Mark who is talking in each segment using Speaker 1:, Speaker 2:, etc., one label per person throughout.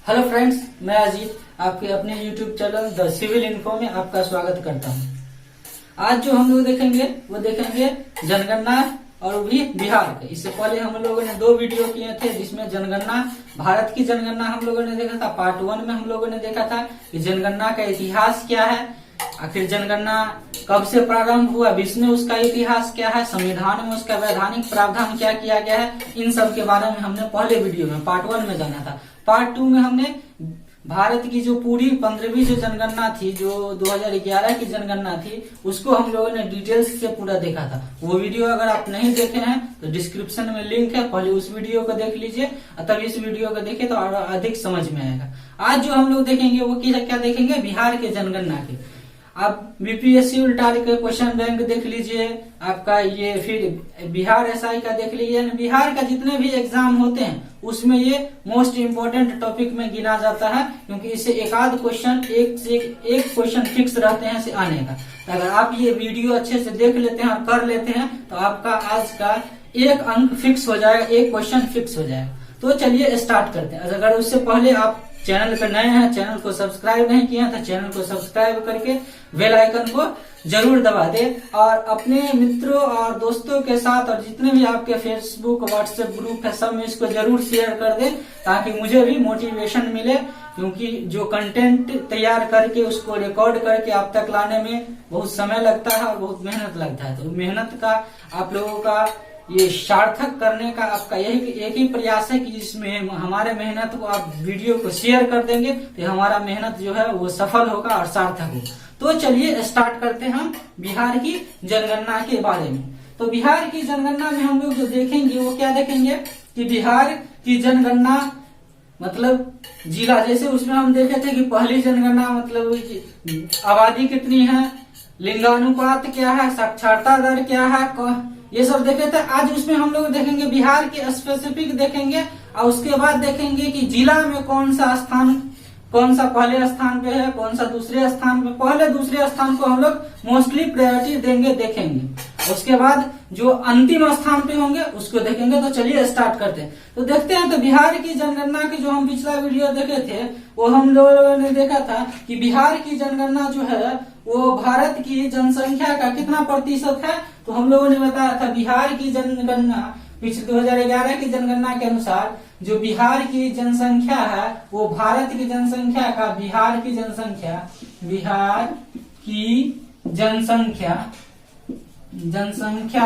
Speaker 1: Hello friends, मैं अजीत आपके अपने YouTube channel the civil info में आपका स्वागत करता हूं। आज जो हम लोग देखेंगे वो देखेंगे जनगणना और वो भी बिहार के। इससे पहले हम लोगों ने 2 वीडियो किए थे जिसमें जनगणना, भारत की जनगणना हम लोगों ने देखा था। पार्ट 1 में हम लोगों ने देखा था कि जनगणना का इतिहास क्या है, आखिर जनगणना कब से प्रारंभ हुआ, विश्व में उसका इतिहास क्या है, संविधान में उसका वैधानिक प्रावधान क्या किया गया है, इन सब के बारे में हमने पहले वीडियो में पार्ट 1 में जाना था। पार्ट 2 में हमने भारत की जो पूरी 15वीं जो जनगणना थी, जो 2011 की जनगणना थी, उसको हम लोगों ने डिटेल्स से पूरा देखा था। वो वीडियो अगर आप नहीं देखे हैं तो डिस्क्रिप्शन में लिंक है, पहले उस वीडियो को देख लीजिए, तब इस वीडियो को देखें तो और अधिक समझ में आएगा। आज जो हम लोग देखेंगे वो क्या देखेंगे, बिहार के जनगणना के। आप बीपीएससी उल्टा के क्वेश्चन बैंक देख लीजिए, आपका ये फिर बिहार एसआई का देख लीजिए। बिहार का जितने भी एग्जाम होते हैं उसमें ये मोस्ट इम्पोर्टेंट टॉपिक में गिना जाता है, क्योंकि इससे एक आध क्वेश्चन, एक से एक क्वेश्चन फिक्स रहते हैं इसे आने का। तो अगर आप ये वीडियो अच्छे से देख लेते हैं और कर लेते हैं तो आपका आज का एक अंक फिक्स हो जाएगा, एक क्वेश्चन फिक्स हो जाएगा। तो चलिए स्टार्ट करते हैं। अगर उससे पहले आप चैनल पर नए हैं, चैनल को सब्सक्राइब नहीं किया तो चैनल को सब्सक्राइब करके बेल आइकन को जरूर दबा दे और अपने मित्रों और दोस्तों के साथ और जितने भी आपके फेसबुक व्हाट्सएप ग्रुप है सब में इसको जरूर शेयर कर दे, ताकि मुझे भी मोटिवेशन मिले। क्योंकि जो कंटेंट तैयार करके उसको रिकॉर्ड करके आप तक लाने में बहुत समय लगता है और बहुत मेहनत लगता है। तो मेहनत का आप लोगों का ये सार्थक करने का आपका एक ही प्रयास है कि इसमें हमारे मेहनत को आप वीडियो को शेयर कर देंगे तो हमारा मेहनत जो है वो सफल होगा और सार्थक होगा। तो चलिए स्टार्ट करते हैं हम बिहार की जनगणना के बारे में। तो बिहार की जनगणना में हम लोग जो देखेंगे वो क्या देखेंगे कि बिहार की जनगणना मतलब जिला, जैसे उसमें हम देखे थे कि पहली जनगणना मतलब आबादी कितनी है, लिंगानुपात क्या है, साक्षरता दर क्या है, ये सब देखे थे। आज उसमें हम लोग देखेंगे बिहार के स्पेसिफिक देखेंगे और उसके बाद देखेंगे कि जिला में कौन सा स्थान, कौन सा पहले स्थान पे है, कौन सा दूसरे स्थान पे। पहले दूसरे स्थान को हम लोग मोस्टली प्रायोरिटी देंगे, देखेंगे। उसके बाद जो अंतिम स्थान पे होंगे उसको देखेंगे। तो चलिए स्टार्ट करते हैं। तो देखते हैं। तो बिहार की जनगणना की जो हम पिछला वीडियो देखे थे वो हम लोगों ने देखा था कि बिहार की जनगणना जो है वो भारत की जनसंख्या का कितना प्रतिशत है। तो हम लोगों ने बताया था बिहार की जनगणना पिछले 2011 की जनगणना के अनुसार जो बिहार की जनसंख्या है वो भारत की जनसंख्या का, बिहार की जनसंख्या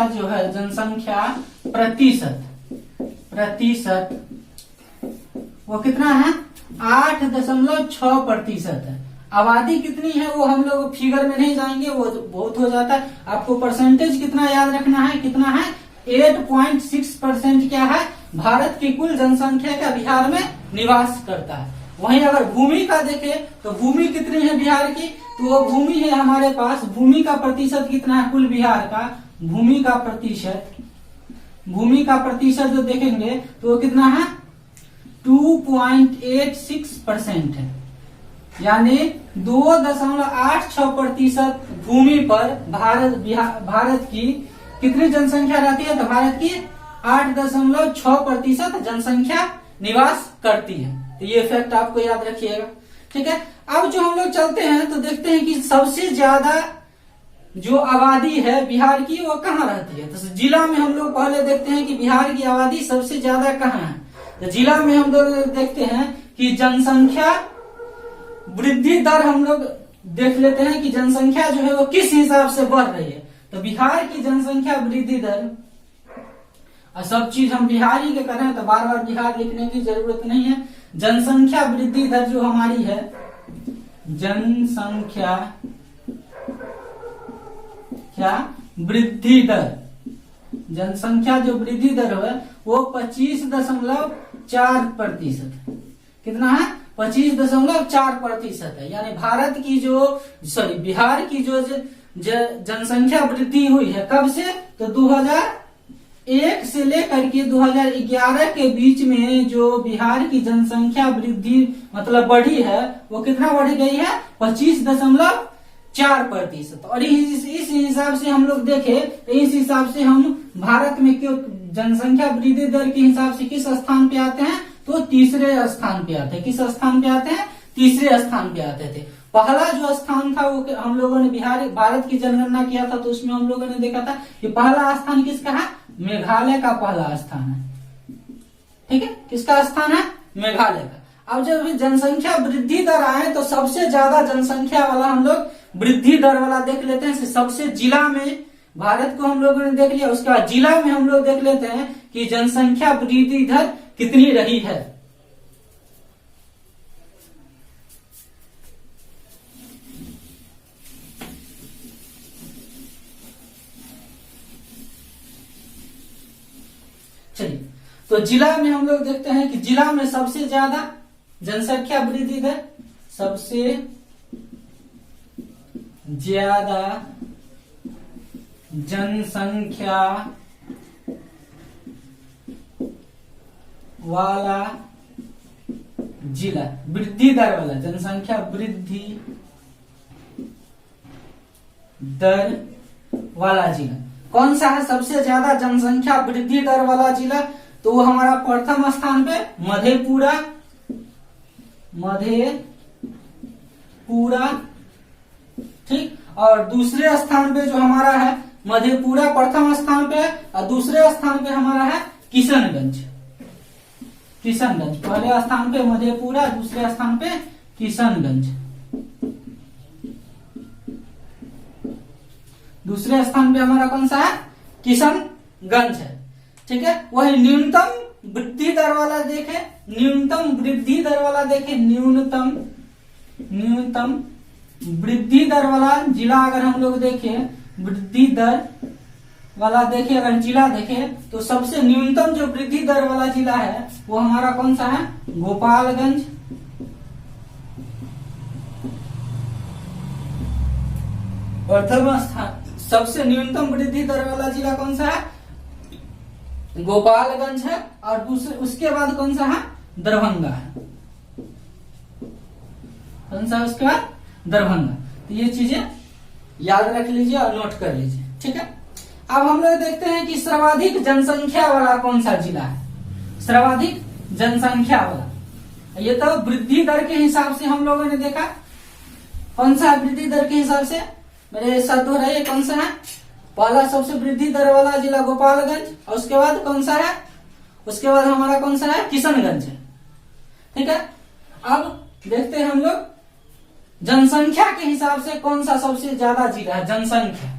Speaker 1: जो है, जनसंख्या प्रतिशत वो कितना है, 8.6% है। आबादी कितनी है वो हम लोग फिगर में नहीं जाएंगे, वो बहुत हो जाता है। आपको परसेंटेज कितना याद रखना है, कितना है, 8.6% क्या है, भारत की कुल जनसंख्या का बिहार में निवास करता है। वहीं अगर भूमि का देखें तो भूमि कितनी है बिहार की, तो वो भूमि है हमारे पास, भूमि का प्रतिशत कितना है कुल बिहार का, भूमि का प्रतिशत जो देखेंगे तो वो कितना है, 2.86% है। यानी 2.86% भूमि पर भारत की कितनी जनसंख्या रहती है, तो भारत की 8.6% जनसंख्या निवास करती है। तो ये फैक्ट आपको याद रखिएगा, ठीक है। अब जो हम लोग चलते हैं तो देखते हैं कि सबसे ज्यादा जो आबादी है बिहार की वो कहाँ रहती है। तो जिला में हम लोग पहले देखते हैं कि बिहार की आबादी सबसे ज्यादा कहाँ है। तो जिला में हम लोग देखते हैं कि जनसंख्या वृद्धि दर हम लोग देख लेते हैं कि जनसंख्या जो है वो किस हिसाब से बढ़ रही है। तो बिहार की जनसंख्या वृद्धि दर, और सब चीज हम बिहार ही के करें तो बार बार बिहार लिखने की जरूरत नहीं है। जनसंख्या वृद्धि दर जो हमारी है, जनसंख्या वृद्धि जो वृद्धि दर है वो 25.4%। कितना है, 25.4% है। यानी भारत की बिहार की जो जनसंख्या वृद्धि हुई है कब से, तो 2001 से लेकर के 2011 के बीच में जो बिहार की जनसंख्या वृद्धि मतलब बढ़ी है वो कितना बढ़ गई है, 25.4%। और इस हिसाब से हम लोग देखें तो इस हिसाब से हम भारत में क्यों जनसंख्या वृद्धि दर के हिसाब से किस स्थान पे आते हैं, तो तीसरे स्थान पे आते हैं। किस स्थान पे आते हैं? तीसरे स्थान पे आते थे। पहला जो स्थान था वो हम लोगों ने भारत की जनगणना किया था, तो उसमें हम लोगों ने देखा था कि पहला स्थान किसका है? मेघालय का पहला स्थान है। ठीक है, किसका स्थान है? मेघालय का। अब जब जनसंख्या वृद्धि दर आए तो सबसे ज्यादा जनसंख्या वाला हम लोग वृद्धि दर वाला देख लेते हैं। सबसे जिला में भारत को हम लोगों ने देख लिया, उसके बाद जिला में हम लोग देख लेते हैं कि जनसंख्या वृद्धि दर कितनी रही है। चलिए, तो जिला में हम लोग देखते हैं कि जिला में सबसे ज्यादा जनसंख्या वृद्धि दर, सबसे ज्यादा जनसंख्या वाला जिला, वृद्धि दर वाला, जनसंख्या वृद्धि दर वाला जिला कौन सा है? सबसे ज्यादा जनसंख्या वृद्धि दर वाला जिला, तो वो हमारा प्रथम स्थान पे मधेपुरा, ठीक। और दूसरे स्थान पे जो हमारा है मधेपुरा प्रथम स्थान पे, और दूसरे स्थान पे हमारा है किशनगंज। पहले स्थान पे मधेपुरा, दूसरे स्थान पे किशनगंज। दूसरे स्थान पे हमारा कौन सा है? किशनगंज है। ठीक है, वही न्यूनतम वृद्धि दर वाला देखे, न्यूनतम वृद्धि दर वाला वृद्धि दर वाला जिला अगर हम लोग देखें, वृद्धि दर वाला देखे अगर जिला देखे, तो सबसे न्यूनतम जो वृद्धि दर वाला जिला है वो हमारा कौन सा है? गोपालगंज। प्रथम स्थान सबसे न्यूनतम वृद्धि दर वाला जिला कौन सा है? गोपालगंज है। और दूसरे उसके बाद कौन सा है? दरभंगा है। कौन सा? उसके बाद दरभंगा। तो ये चीजें याद रख लीजिए और नोट कर लीजिए। ठीक है, अब हम लोग देखते हैं कि सर्वाधिक जनसंख्या वाला कौन सा जिला है? सर्वाधिक जनसंख्या वाला, ये तो वृद्धि दर के हिसाब से हम लोगों ने देखा। कौन सा वृद्धि दर के हिसाब से? मेरे साथ हो रहा है, कौन सा है? पहला सबसे वृद्धि दर वाला जिला गोपालगंज, और उसके बाद कौन सा है? उसके बाद हमारा कौन सा है? किशनगंज है। ठीक है, अब देखते हैं हम लोग जनसंख्या के हिसाब से कौन सा सबसे ज्यादा जिला है। जनसंख्या,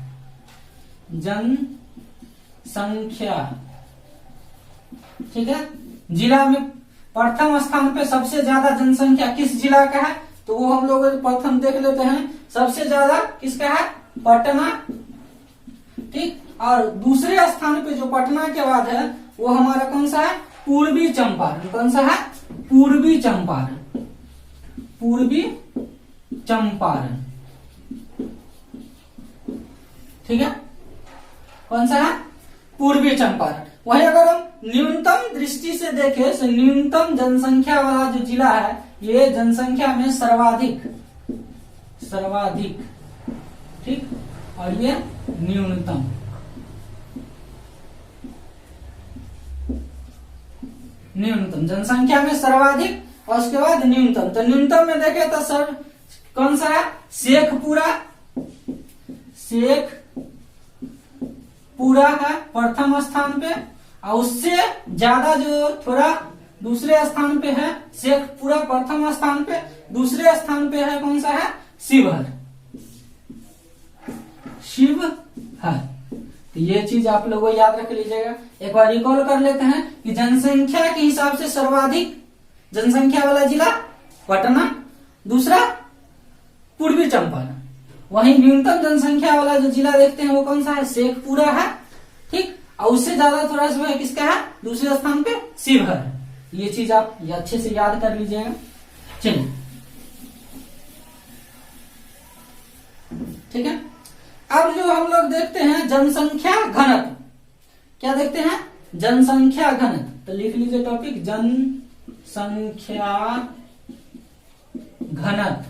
Speaker 1: ठीक है, जिला में प्रथम स्थान पे सबसे ज्यादा जनसंख्या किस जिला का है? तो वो हम लोग प्रथम देख लेते हैं। सबसे ज्यादा किसका है? पटना। ठीक, और दूसरे स्थान पे जो पटना के बाद है वो हमारा कौन सा है? पूर्वी चंपारण। कौन सा है? पूर्वी चंपारण। ठीक है, कौन सा है? पूर्वी चंपारण। वही अगर हम न्यूनतम दृष्टि से देखें तो न्यूनतम जनसंख्या वाला जो जिला है ये जनसंख्या में सर्वाधिक, ठीक, और ये न्यूनतम। जनसंख्या में सर्वाधिक और उसके बाद न्यूनतम। तो न्यूनतम में देखें तो सर कौन सा है? शेखपुरा है प्रथम स्थान पे, और उससे ज्यादा जो थोड़ा दूसरे स्थान पे है शेखपुरा प्रथम स्थान पे, दूसरे स्थान पे है कौन सा है? शिवहर। तो ये चीज आप लोगों को याद रख लीजिएगा। एक बार रिकॉल कर लेते हैं कि जनसंख्या के हिसाब से सर्वाधिक जनसंख्या वाला जिला पटना, दूसरा पूर्वी चंपारण, वहीं न्यूनतम जनसंख्या वाला जो जिला देखते हैं वो कौन सा है? शेखपुरा है। ठीक, और उससे ज्यादा थोड़ा सा है किसका है? दूसरे स्थान पे शिवहर है। ये चीज आप अच्छे से याद कर लीजिएगा। चलिए, ठीक है, अब जो हम लोग देखते हैं जनसंख्या घनत्व। क्या देखते हैं? जनसंख्या घनत्व। तो लिख लीजिए टॉपिक, जनसंख्या घनत्व।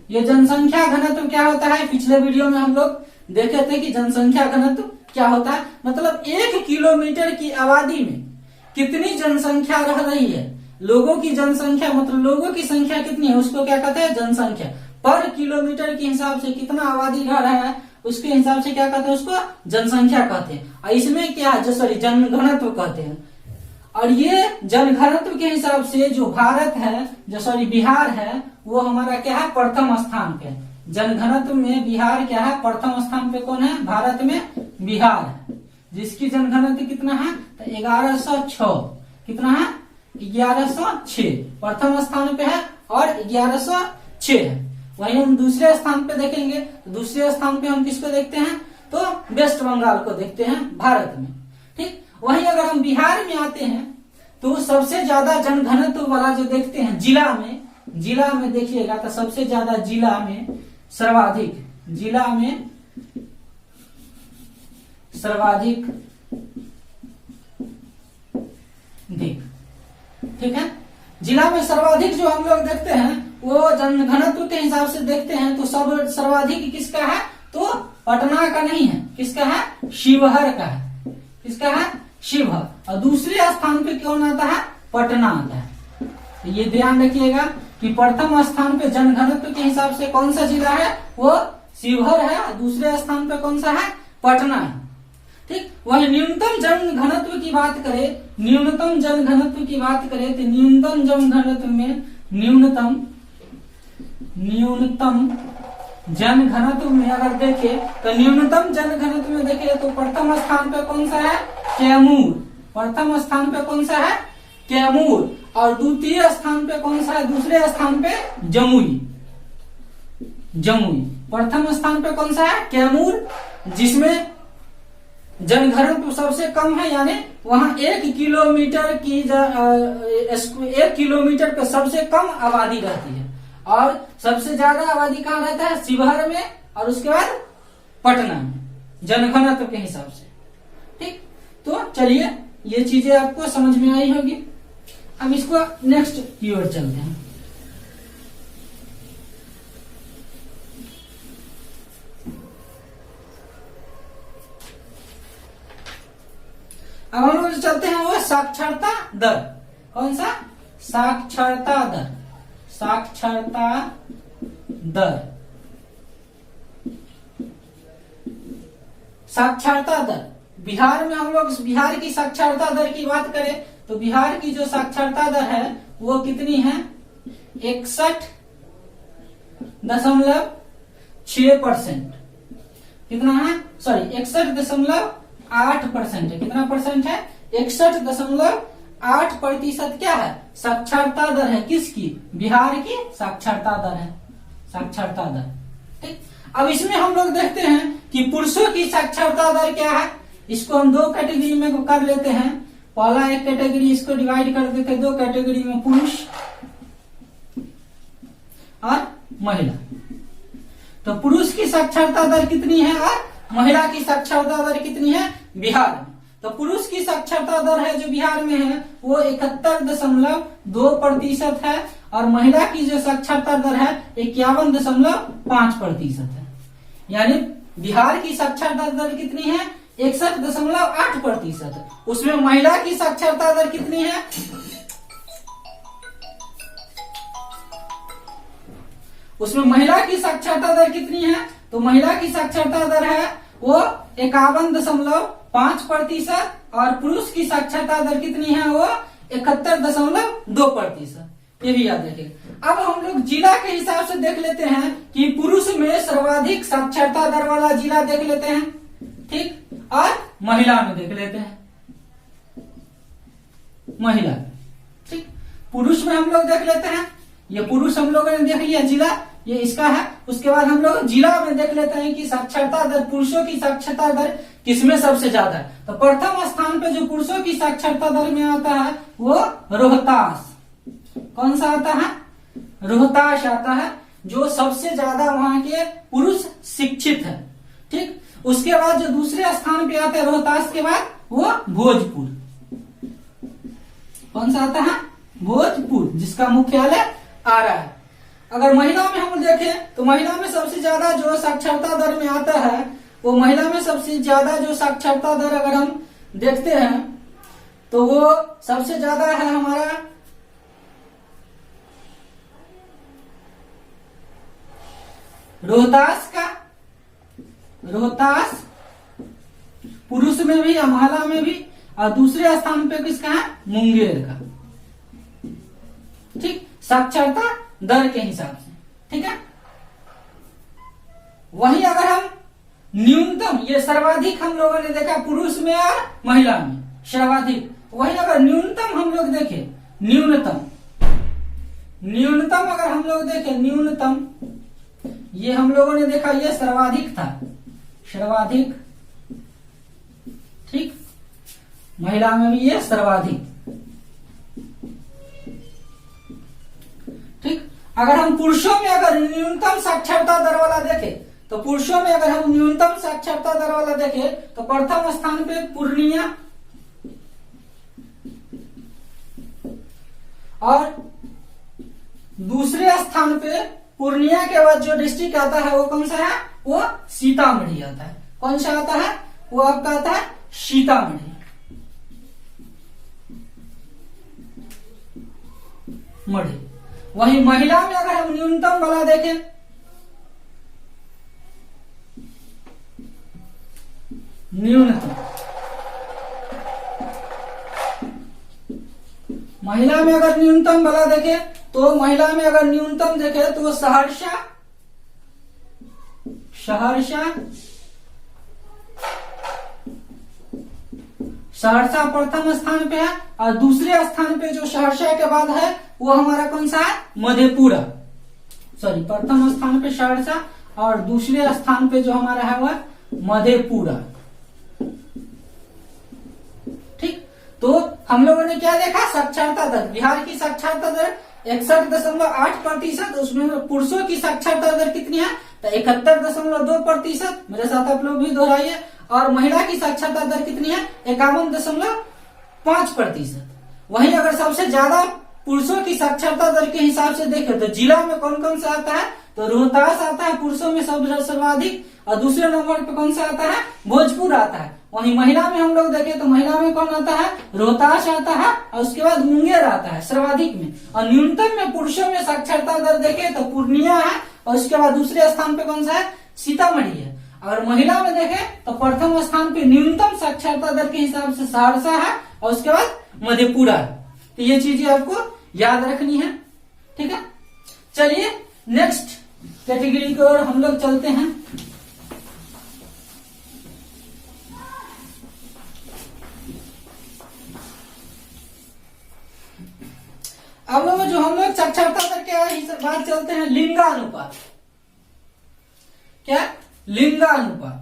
Speaker 1: ये जनसंख्या घनत्व क्या होता है? पिछले वीडियो में हम लोग देखे थे कि जनसंख्या घनत्व क्या होता है। मतलब 1 किलोमीटर की आबादी में कितनी जनसंख्या रह रही है, लोगों की जनसंख्या मतलब लोगों की संख्या कितनी है उसको क्या कहते हैं, जनसंख्या। पर किलोमीटर के हिसाब से कितना आबादी रह रहा है उसके हिसाब से क्या कहते हैं, उसको जनसंख्या कहते हैं। और इसमें क्या है, जो सॉरी जनघनत्व कहते हैं। और ये जनघनत्व के हिसाब से जो भारत है, जो सॉरी बिहार है, वो हमारा क्या है, प्रथम स्थान पे। जनघनत्व में बिहार क्या है, प्रथम स्थान पे कौन है, भारत में बिहार है, जिसकी जनघनत्व कितना है, तो 1106। कितना है, 1106 प्रथम स्थान पे है और 1106 है। वहीं हम दूसरे स्थान पे देखेंगे, तो दूसरे स्थान पे हम किसको देखते हैं, तो वेस्ट बंगाल को देखते हैं भारत में। ठीक, वहीं अगर हम बिहार में आते हैं तो सबसे ज्यादा जनघनत्व वाला जो देखते हैं जिला में देखिएगा तो सबसे ज्यादा जिला में सर्वाधिक ठीक है। जिला में सर्वाधिक जो हम लोग देखते हैं वो जनघनत्व के हिसाब से देखते हैं तो सब सर्वाधिक किसका है, तो पटना का नहीं है, किसका है, शिवहर का है। किसका है, शिवहर। और दूसरे स्थान पे कौन आता है, पटना आता है। तो ये ध्यान रखिएगा कि प्रथम स्थान पे जनघनत्व के हिसाब से कौन सा जिला है, वो शिवहर है। दूसरे स्थान पे कौन सा है, पटना है। ठीक, वही न्यूनतम जनघनत्व की बात करें, न्यूनतम जनघनत्व की बात करें तो न्यूनतम जनघनत्व में न्यूनतम जनघनत्व में अगर देखें तो न्यूनतम जनघनत्व में देखें तो प्रथम स्थान पे कौन सा है, कैमूर। प्रथम स्थान पे कौन सा है, कैमूर। और द्वितीय स्थान पे कौन सा है, दूसरे स्थान पे जमुई। प्रथम स्थान पे कौन सा है, कैमूर, जिसमें जनघनत्व सबसे कम है, यानी वहां 1 किलोमीटर पे सबसे कम आबादी रहती है। और सबसे ज्यादा आबादी कहाँ रहता है, शिवहर में, और उसके बाद पटना में, जनघनत्व के हिसाब से। ठीक, तो चलिए ये चीजें आपको समझ में आई होगी। अब इसको नेक्स्ट की ओर चलते हैं। अब हम लोग चलते हैं वो साक्षरता दर। कौन सा, साक्षरता दर। साक्षरता दर बिहार में हम लोग बिहार की साक्षरता दर की बात करें तो बिहार की जो साक्षरता दर है वो कितनी है, 61.6%। कितना है, सॉरी 61.8% है। कितना परसेंट है, 61.8% क्या है, साक्षरता दर है। किसकी, बिहार की साक्षरता दर है, साक्षरता दर। ठीक, अब इसमें हम लोग देखते हैं कि पुरुषों की साक्षरता दर क्या है। इसको हम 2 कैटेगरी में कर लेते हैं। पहला एक कैटेगरी इसको डिवाइड कर देते हैं 2 कैटेगरी में, पुरुष और महिला। तो पुरुष की साक्षरता दर कितनी है और महिला की साक्षरता दर कितनी है बिहार में। तो पुरुष की साक्षरता दर है जो बिहार में है वो 71.2% है और महिला की जो साक्षरता दर है 51.5% है। यानी बिहार की साक्षरता दर कितनी है, 61.8%। उसमें महिला की साक्षरता दर कितनी है, उसमें महिला की साक्षरता दर कितनी है, तो महिला की साक्षरता दर है वो 51.5% और पुरुष की साक्षरता दर कितनी है वो 71.2%। ये भी याद रखिएगा। अब हम लोग जिला के हिसाब से देख लेते हैं कि पुरुष में सर्वाधिक साक्षरता दर वाला जिला देख लेते हैं, ठीक, और महिला में देख लेते हैं, महिला, ठीक। पुरुष में हम लोग देख लेते हैं, ये पुरुष हम लोगों ने देख लिया जिला, ये इसका है। उसके बाद हम लोग जिला में देख लेते हैं कि साक्षरता दर, पुरुषों की साक्षरता दर किसमें सबसे ज्यादा है। तो प्रथम स्थान पे जो पुरुषों की साक्षरता दर में आता है वो रोहतास। कौन सा आता है, रोहतास आता है, जो सबसे ज्यादा वहां के पुरुष शिक्षित है, ठीक। उसके बाद जो दूसरे स्थान पे आता है रोहतास के बाद वो भोजपुर। कौन सा आता है, भोजपुर, जिसका मुख्यालय आरा है। अगर महिला में हम देखें तो महिला में सबसे ज्यादा जो साक्षरता दर में आता है वो महिला में सबसे ज्यादा जो साक्षरता दर अगर हम देखते हैं तो वो सबसे ज्यादा है हमारा रोहतास का, रोहतास पुरुष में भी और महिला में भी, और दूसरे स्थान पे किसका है, मुंगेर का। ठीक, साक्षरता दर के हिसाब से। ठीक है, वहीं अगर हम न्यूनतम, ये सर्वाधिक हम लोगों ने देखा पुरुष में और महिला में सर्वाधिक, वहीं अगर न्यूनतम हम लोग देखें, न्यूनतम न्यूनतम अगर हम लोग देखें, न्यूनतम ये हम लोगों ने देखा ये सर्वाधिक था, सर्वाधिक। ठीक, महिला में भी ये सर्वाधिक। ठीक, अगर हम पुरुषों में अगर न्यूनतम साक्षरता दर वाला देखें, तो पुरुषों में अगर हम न्यूनतम साक्षरता दर वाला देखें तो प्रथम स्थान पे पूर्णिया, और दूसरे स्थान पे पूर्णिया के बाद जो डिस्ट्रिक्ट आता है वो कौन सा है, वो सीतामढ़ी आता है। कौन सा आता है, वो आपका आता है सीतामढ़ी। मढ़ी। वहीं महिला में अगर हम न्यूनतम वाला देखें, न्यूनतम महिला में अगर न्यूनतम वाला देखें, तो महिला में अगर न्यूनतम देखें तो सहरसा, सहरसा प्रथम स्थान पे है, और दूसरे स्थान पे जो सहरसा के बाद है वो हमारा कौन सा है, मधेपुरा। सॉरी, प्रथम स्थान पे सहरसा और दूसरे स्थान पे जो हमारा है वह मधेपुरा। ठीक, तो हम लोगों ने क्या देखा, साक्षरता दर, बिहार की साक्षरता दर 61.8%, उसमें पुरुषों की साक्षरता दर कितनी है, तो 71.2%। मेरे साथ आप लोग भी दोहराइए। और महिला की साक्षरता दर कितनी है, 51.5%। वहीं अगर सबसे ज्यादा पुरुषों की साक्षरता दर के हिसाब से देखें तो जिला में कौन कौन सा आता है, तो रोहतास आता है पुरुषों में सर्वाधिक, और दूसरे नंबर पे कौन सा आता है, भोजपुर आता है। वहीं महिला में हम लोग देखें तो महिला में कौन आता है, रोहतास आता है, और उसके बाद मुंगेर आता है सर्वाधिक में। और न्यूनतम में पुरुषों में साक्षरता दर देखें तो पूर्णिया है, और उसके बाद दूसरे स्थान पे कौन सा है, सीतामढ़ी है। अगर महिला में देखें तो प्रथम स्थान पे न्यूनतम साक्षरता दर के हिसाब से सहरसा है, और उसके बाद मधेपुरा है। तो ये चीजें आपको याद रखनी है। ठीक है, चलिए नेक्स्ट कैटेगरी की ओर हम लोग चलते हैं। अब लोग जो हम लोग साक्षरता दर के बाद चलते हैं, लिंगानुपात। क्या, लिंगानुपात।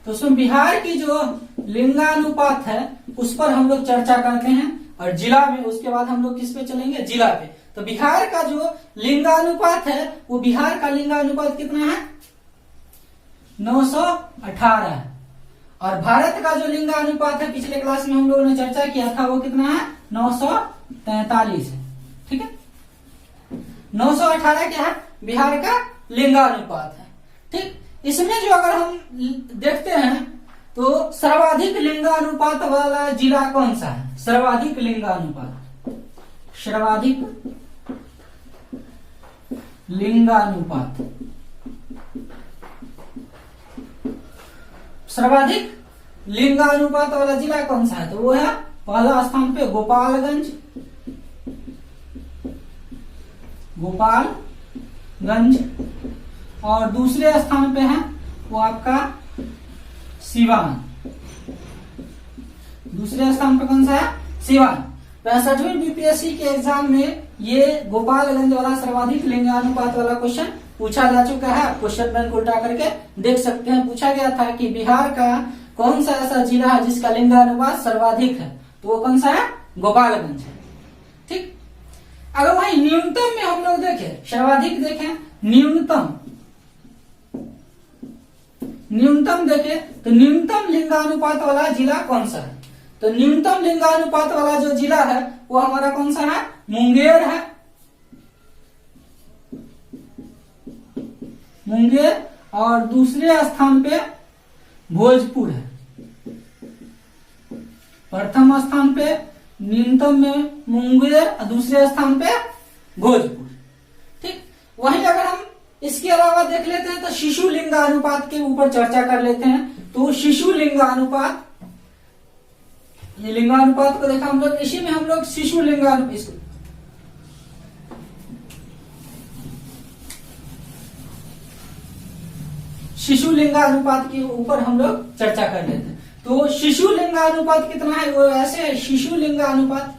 Speaker 1: तो उसमें बिहार की जो लिंगानुपात है उस पर हम लोग चर्चा करते हैं, और जिला में उसके बाद हम लोग किस पे चलेंगे, जिला पे। तो बिहार का जो लिंगानुपात है, वो बिहार का लिंगानुपात कितना है, 918 है। और भारत का जो लिंगानुपात है, पिछले क्लास में हम लोगों ने चर्चा किया था, वो कितना है, 943 है। ठीक है, 918 क्या है, बिहार का लिंगानुपात है। ठीक, इसमें जो अगर हम देखते हैं तो सर्वाधिक लिंगानुपात वाला जिला कौन सा है, सर्वाधिक लिंगानुपात, सर्वाधिक लिंगानुपात, सर्वाधिक लिंगानुपात वाला जिला कौन सा है, तो वो है पहला स्थान पे गोपालगंज, गोपालगंज, और दूसरे स्थान पे है वो आपका सिवान। दूसरे स्थान पे कौन सा है, सिवान। 65वीं बीपीएससी के एग्जाम में ये गोपालगंज वाला सर्वाधिक लिंगानुपात वाला क्वेश्चन पूछा जा चुका है। क्वेश्चन बैंक उल्टा करके देख सकते हैं। पूछा गया था कि बिहार का कौन सा ऐसा जिला है जिसका लिंगानुपात सर्वाधिक है, तो वो कौन सा है, गोपालगंज है। ठीक, अगर वही न्यूनतम में हम लोग देखें, सर्वाधिक देखें, न्यूनतम देखें तो न्यूनतम लिंगानुपात वाला जिला कौन सा है, तो न्यूनतम लिंगानुपात वाला जो जिला है वो हमारा कौन सा है, मुंगेर है, मुंगेर। और दूसरे स्थान पे भोजपुर है। प्रथम स्थान पे न्यूनतम में मुंगेर और दूसरे स्थान पे भोजपुर। ठीक, वहीं अगर हम इसके अलावा देख लेते हैं तो शिशु लिंगानुपात के ऊपर चर्चा कर लेते हैं। तो शिशु लिंगानुपात, ये लिंगानुपात को देखा हम लोग, इसी में हम लोग शिशु लिंगानुपात के ऊपर हम लोग चर्चा कर लेते हैं। तो शिशु लिंगानुपात कितना है, वो ऐसे है, शिशु लिंगानुपात,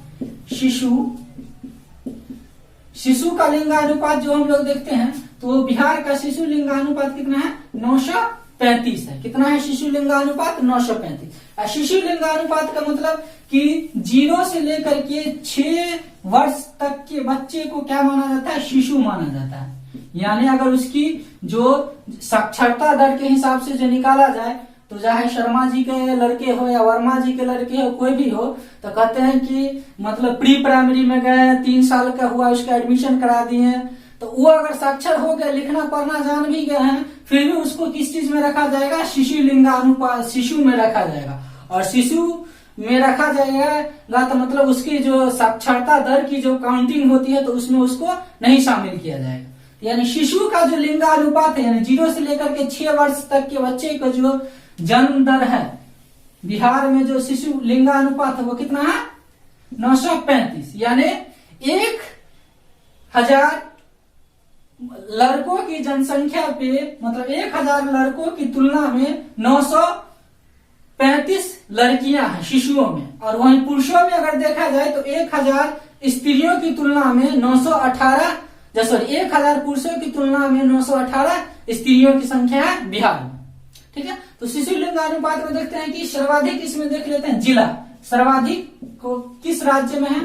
Speaker 1: शिशु का लिंगानुपात जो हम लोग देखते हैं, तो बिहार का शिशु लिंगानुपात कितना है, 935 है। कितना है शिशु लिंगानुपात, 935। शिशु लिंगानुपात का मतलब कि 0 से लेकर के 6 वर्ष तक के बच्चे को क्या माना जाता है, शिशु माना जाता है। यानी अगर उसकी जो साक्षरता दर के हिसाब से जो निकाला जाए, तो चाहे शर्मा जी के लड़के हो या वर्मा जी के लड़के हो, कोई भी हो, तो कहते हैं कि मतलब प्री प्राइमरी में गए, 3 साल का हुआ, उसका एडमिशन करा दिए, तो वो अगर साक्षर हो गए, लिखना पढ़ना जान भी गए हैं, फिर भी उसको किस चीज में रखा जाएगा, शिशु लिंगानुपात, शिशु में रखा जाएगा। और शिशु में रखा जाएगा तो मतलब उसकी जो साक्षरता दर की जो काउंटिंग होती है, तो उसमें उसको नहीं शामिल किया जाएगा। यानी शिशु का जो लिंगानुपात है, यानी 0 से लेकर के 6 वर्ष तक के बच्चे का जो जन्म दर है बिहार में, जो शिशु लिंगानुपात है, वो कितना है, 935। यानी 1000 लड़कों की जनसंख्या पे, मतलब 1000 लड़कों की तुलना में 935 लड़कियां हैं शिशुओं में। और वहीं पुरुषों में अगर देखा जाए तो 1000 स्त्रियों की तुलना में 918, सॉरी 1000 पुरुषों की तुलना में 918 स्त्रियों की संख्या है बिहार में। ठीक है, तो शिशु लिंगानुपात में देखते हैं कि सर्वाधिक, इसमें देख लेते हैं जिला, सर्वाधिक को किस राज्य में है,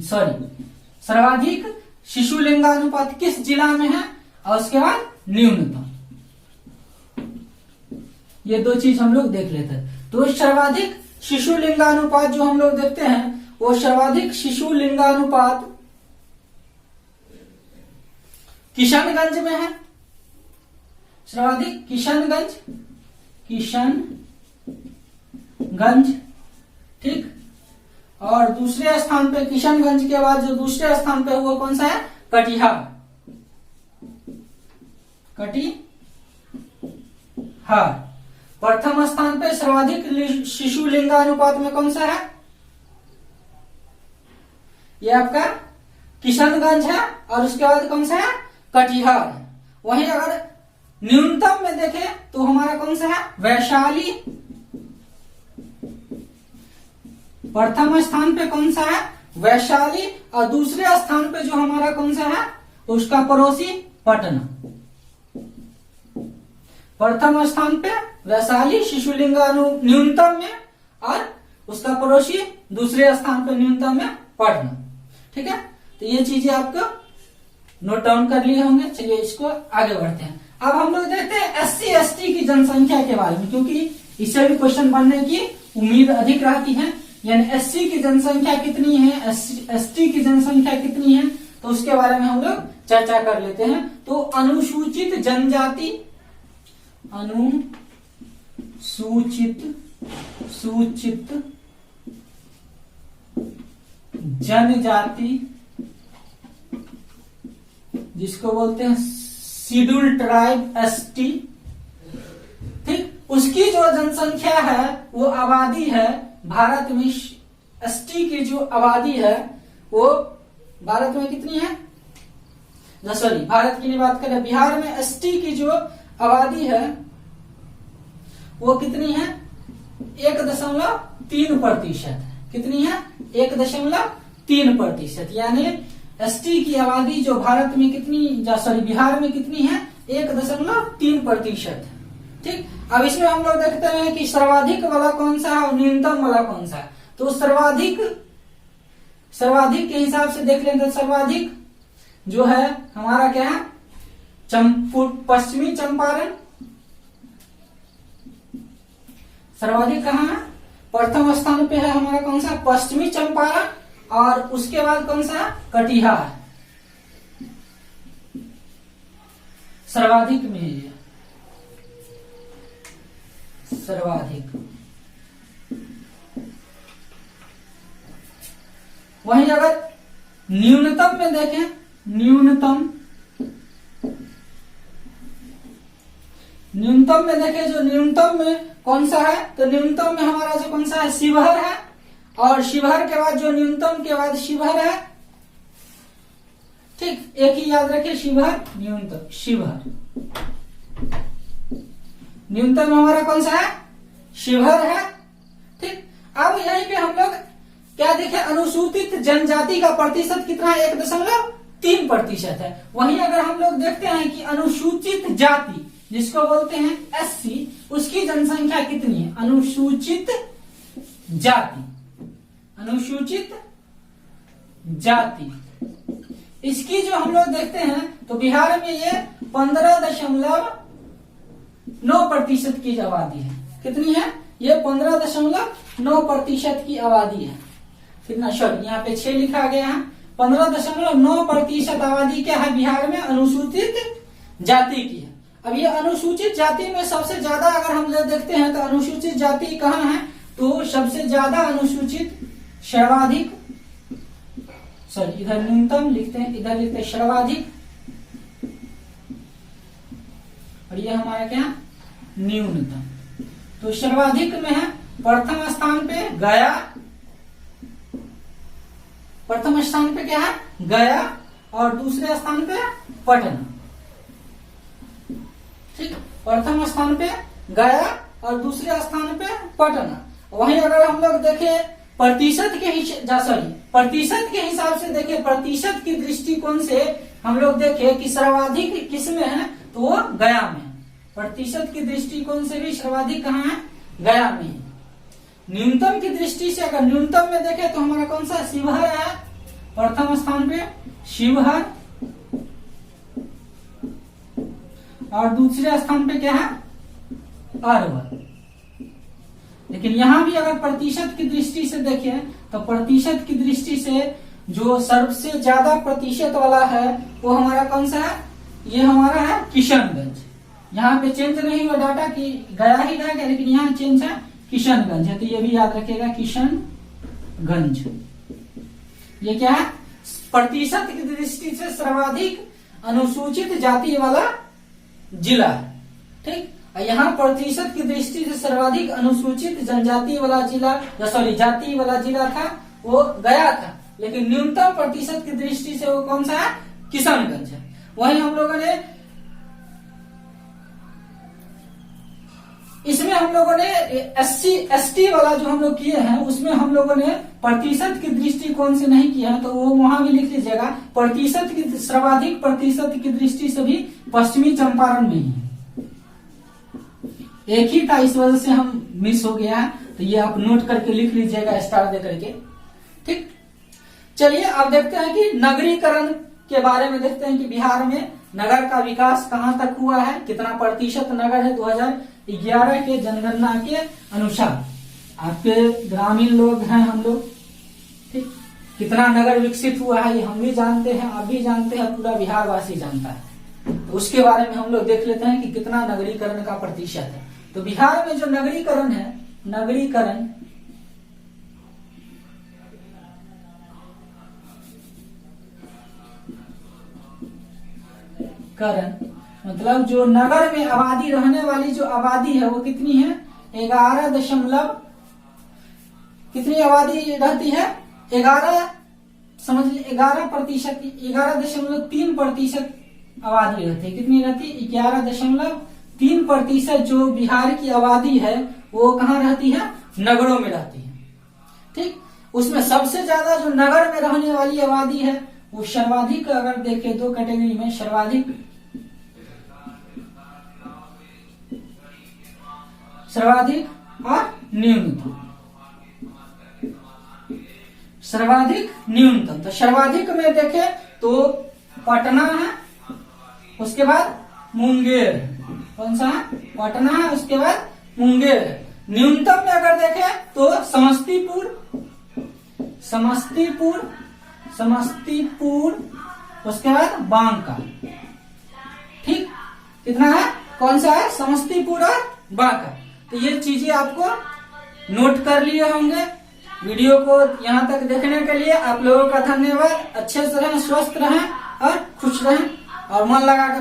Speaker 1: सर्वाधिक शिशु लिंगानुपात किस जिला में है, और उसके बाद न्यूनतम। ये 2 चीज हम लोग देख लेते हैं। तो सर्वाधिक शिशु लिंगानुपात जो हम लोग देखते हैं, वो सर्वाधिक शिशु लिंगानुपात किशनगंज में है। सर्वाधिक किशनगंज, ठीक। और दूसरे स्थान पे, किशनगंज के बाद जो दूसरे स्थान पे हुआ कौन सा है, कटिहार। प्रथम स्थान पे सर्वाधिक शिशु लिंगानुपात में कौन सा है, ये आपका किशनगंज है, और उसके बाद कौन सा है, कटिहार है। वहीं अगर न्यूनतम में देखें तो हमारा कौन सा है, वैशाली। प्रथम स्थान पे कौन सा है, वैशाली, और दूसरे स्थान पे जो हमारा कौन सा है, उसका पड़ोसी पटना। प्रथम स्थान पे वैशाली शिशु लिंगानु न्यूनतम में, और उसका पड़ोसी दूसरे स्थान पे न्यूनतम में पटना। ठीक है, तो ये चीजें आपको नोट डाउन कर लिए होंगे। चलिए इसको आगे बढ़ते हैं। अब हम लोग देखते हैं SC ST की जनसंख्या के बारे में, क्योंकि इससे भी क्वेश्चन बनने की उम्मीद अधिक रहती है। यानी SC की जनसंख्या कितनी है, ST की जनसंख्या कितनी है, तो उसके बारे में हम लोग चर्चा कर लेते हैं। तो अनुसूचित जनजाति, सूचित जनजाति, जिसको बोलते हैं शेड्यूल ट्राइब ST, ठीक, उसकी जो जनसंख्या है, वो आबादी है भारत में, ST की जो आबादी है वो भारत में कितनी है, सॉरी भारत की नहीं बात करें, बिहार में ST की जो आबादी है वो कितनी है, 1.3%। कितनी है, 1.3%। यानी ST की आबादी जो भारत में कितनी, सॉरी बिहार में कितनी है, 1.3%। ठीक, अब इसमें हम लोग देखते हैं कि सर्वाधिक वाला कौन सा है और न्यूनतम वाला कौन सा है। तो सर्वाधिक के हिसाब से देख लें तो सर्वाधिक जो है हमारा क्या है, पश्चिमी चंपारण। सर्वाधिक कहाँ है, प्रथम स्थान पे है हमारा कौन सा, पश्चिमी चंपारण, और उसके बाद कौन सा, कटिहार। सर्वाधिक में सर्वाधिक। वहीं अगर न्यूनतम में देखें, न्यूनतम में देखें, जो न्यूनतम में कौन सा है, तो न्यूनतम में हमारा जो कौन सा है, शिवहर है। और शिवहर के बाद जो न्यूनतम के बाद शिवहर है, ठीक, एक ही याद रखिए, शिवहर न्यूनतम, शिवहर न्यूनतम हमारा कौन सा है, शिवहर है। ठीक, अब यहीं पे हम लोग क्या देखें, अनुसूचित जनजाति का प्रतिशत कितना है, 1.3% है। वहीं अगर हम लोग देखते हैं कि अनुसूचित जाति जिसको बोलते हैं SC, उसकी जनसंख्या कितनी है, अनुसूचित जाति, अनुसूचित जाति, इसकी जो हम लोग देखते हैं तो बिहार में ये 15.9% की आबादी है। कितनी है, ये 15.9% की आबादी है। कितना, सॉरी यहाँ पे 6 लिखा गया है, 15.9% आबादी क्या है बिहार में, अनुसूचित जाति की है। अब ये अनुसूचित जाति में सबसे ज्यादा अगर हम लोग देखते हैं तो अनुसूचित जाति कहाँ है, तो सबसे ज्यादा अनुसूचित, सर्वाधिक, सॉरी इधर न्यूनतम लिखते हैं, इधर लिखते हैं सर्वाधिक, और ये हमारा क्या, न्यूनतम। तो सर्वाधिक में है, प्रथम स्थान पे गया, प्रथम स्थान पे क्या है, गया, और दूसरे स्थान पे पटना। ठीक, प्रथम स्थान पे गया और दूसरे स्थान पे पटना। वहीं अगर हम लोग देखें प्रतिशत के हिसाब से देखें, प्रतिशत की दृष्टिकोण से हम लोग देखें कि सर्वाधिक किस में है, तो वो गया में। प्रतिशत की दृष्टिकोण से भी सर्वाधिक कहाँ है, गया में है। न्यूनतम की दृष्टि से अगर न्यूनतम में देखें तो हमारा कौन सा, शिवहर है, प्रथम स्थान पे शिवहर, और दूसरे स्थान पे क्या है, अरवल। लेकिन यहां भी अगर प्रतिशत की दृष्टि से देखें तो प्रतिशत की दृष्टि से जो सबसे ज्यादा प्रतिशत वाला है वो हमारा कौन सा है, ये हमारा है किशनगंज। यहाँ पे चेंज नहीं हुआ डाटा की गया ही रहेगा, लेकिन यहाँ चेंज है किशनगंज है, तो ये भी याद रखिएगा किशनगंज। ये क्या है, प्रतिशत की दृष्टि से सर्वाधिक अनुसूचित जाति वाला जिला है। ठीक, यहाँ प्रतिशत की दृष्टि से सर्वाधिक अनुसूचित जनजाति वाला जिला, सॉरी जाति वाला जिला था वो गया था, लेकिन न्यूनतम प्रतिशत की दृष्टि से वो कौन सा है, किशनगंज है। वहीं हम लोगों ने इसमें हम लोगों ने SC/ST वाला जो हम लोग किए हैं उसमें हम लोगों ने प्रतिशत की दृष्टिकोण से नहीं किया है, तो वो वहां भी लिख लीजिएगा। प्रतिशत की सर्वाधिक प्रतिशत की दृष्टि से भी पश्चिमी चंपारण में ही है, एक ही था, इस वजह से हम मिस हो गया है, तो ये आप नोट करके लिख लीजिएगा स्टार दे करके। ठीक, चलिए अब देखते हैं कि नगरीकरण के बारे में देखते हैं कि बिहार में नगर का विकास कहाँ तक हुआ है, कितना प्रतिशत नगर है 2011 के जनगणना के अनुसार। आपके ग्रामीण लोग हैं हम लोग, ठीक, कितना नगर विकसित हुआ है ये हम भी जानते हैं, आप भी जानते हैं, पूरा बिहार वासी जानता है। तो उसके बारे में हम लोग देख लेते हैं कि कितना नगरीकरण का प्रतिशत है। तो बिहार में जो नगरीकरण है, नगरीकरण मतलब जो नगर में आबादी रहने वाली जो आबादी है वो कितनी है, 11 कितनी आबादी रहती है, 11 समझ लीजिए 11.3% आबादी रहती है। कितनी रहती है, 11.3% जो बिहार की आबादी है वो कहाँ रहती है, नगरों में रहती है। ठीक, उसमें सबसे ज्यादा जो नगर में रहने वाली आबादी है वो सर्वाधिक, अगर देखें दो कैटेगरी में, सर्वाधिक और न्यूनतम। सर्वाधिक न्यूनतम, तो सर्वाधिक में देखें तो पटना है, उसके बाद मुंगेर, कौन सा है, पटना है, उसके बाद मुंगेर है। न्यूनतम में अगर देखें तो समस्तीपुर, उसके बाद बांका। ठीक, कितना है, कौन सा है, समस्तीपुर और बांका। तो ये चीजें आपको नोट कर लिए होंगे। वीडियो को यहाँ तक देखने के लिए आप लोगों का धन्यवाद। अच्छे से रहें, स्वस्थ रहें और खुश रहें और मन लगा कर